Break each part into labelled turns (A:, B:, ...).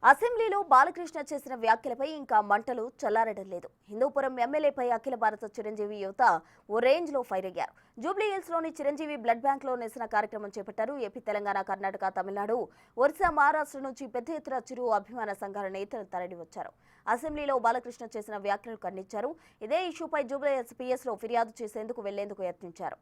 A: అసెంబ్లీలో బాలకృష్ణ చేసిన వ్యాఖ్యలపై ఇంకా మంటలు చల్లారడం లేదు. హిందూపురం ఎమ్మెల్యేపై అఖిల భారత చిరంజీవి యువత ఓ రేంజ్ లో ఫైర్ అయ్యారు. జూబ్లీ హిల్స్ లోని చిరంజీవి బ్లడ్ బ్యాంక్ లో నిరసన కార్యక్రమం చేపట్టారు. ఏపీ, తెలంగాణ, కర్ణాటక, తమిళనాడు, ఒరిస్సా, మహారాష్ట్ర నుంచి పెద్ద ఎత్తున చిరు అభిమాన సంఘాల నేతలు తరలి వచ్చారు. అసెంబ్లీలో బాలకృష్ణ చేసిన వ్యాఖ్యలు ఖండించారు. ఇదే ఇష్యూపై జూబ్లీ హిల్స్ పిఎస్ లో ఫిర్యాదు చేసేందుకు వెళ్లేందుకు యత్నించారు.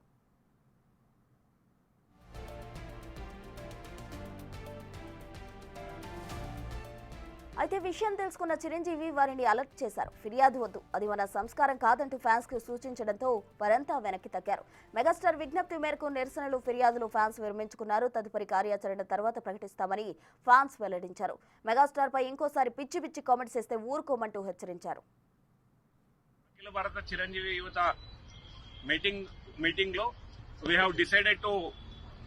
A: అయితే విషయం తెలుసుకున్న చిరంజీవి వారిని అలర్ట్ చేశారు. ఫిర్యాదు వద్దు, అది మన సంస్కారం కాదంటూ ఫ్యాన్స్ కు సూచించడంతో వారంతా వెనక్కి తగ్గారు. మెగాస్టార్ విజ్ఞప్తి మేరకు నిరసనలు, ఫిర్యాదులు ఫ్యాన్స్ విరమించుకున్నారు. తదుపరి కార్యాచరణ తర్వాత ప్రకటిస్తామని ఫ్యాన్స్ వెల్లడించారు. మెగాస్టార్ పై ఇంకోసారి పిచ్చి పిచ్చి కామెంట్స్ చేస్తే ఊరుకోమంటూ హెచ్చరించారు.
B: అఖిల భారత చిరంజీవి యువత మీటింగ్ లో we have decided to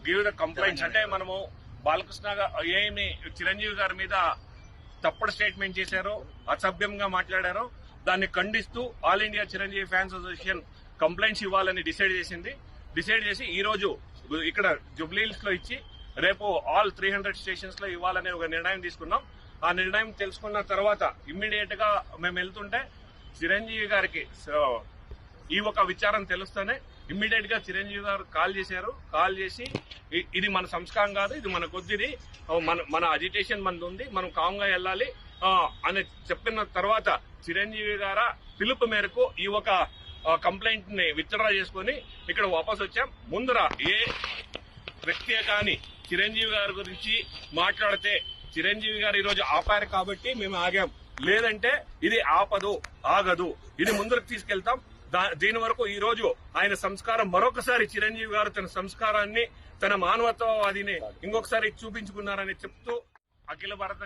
B: give the complaints. అంటే మనము బాలకృష్ణ ఏమి చిరంజీవి గారి మీద తప్పుడు స్టేట్మెంట్ చేశారో, అసభ్యంగా మాట్లాడారో దాన్ని ఖండిస్తూ all India Chiranjeevi fans association complaints ఇవ్వాలని డిసైడ్ చేసి ఈ రోజు ఇక్కడ జూబ్లీ హిల్స్ లో ఇచ్చి రేపు ఆల్ 300 స్టేషన్స్ లో ఇవ్వాలనే ఒక నిర్ణయం తీసుకున్నాం. ఆ నిర్ణయం తెలుసుకున్న తర్వాత ఇమ్మీడియట్ గా మేము వెళ్తుంటే చిరంజీవి గారికి ఈ ఒక విచారం తెలుస్తూనే ఇమ్మీడియట్ గా చిరంజీవి గారు కాల్ చేసి ఇది మన సంస్కారం కాదు, ఇది మన కొద్దిది, మన అజిటేషన్ మనది ఉంది, మనం కామ్ గా వెళ్ళాలి అని చెప్పిన తర్వాత చిరంజీవి గారు పిలుపు మేరకు ఈ ఒక కంప్లైంట్ ని విత్డ్రా చేసుకుని ఇక్కడ వాపస్ వచ్చాం. ముందర ఏ వ్యక్తి కానీ చిరంజీవి గారి గురించి మాట్లాడితే చిరంజీవి గారు ఈ రోజు ఆపారు కాబట్టి మేము ఆగాం. లేదంటే ఇది ఆగదు, ఇది ముందరకు తీసుకెళ్తాం. దీని వరకు ఈ రోజు ఆయన సంస్కారం మరొకసారి చిరంజీవి గారు తన సంస్కారాన్ని, తన మానవత్వవాదిని ఇంకొకసారి చూపించుకున్నారని చెప్తూ అఖిల భారత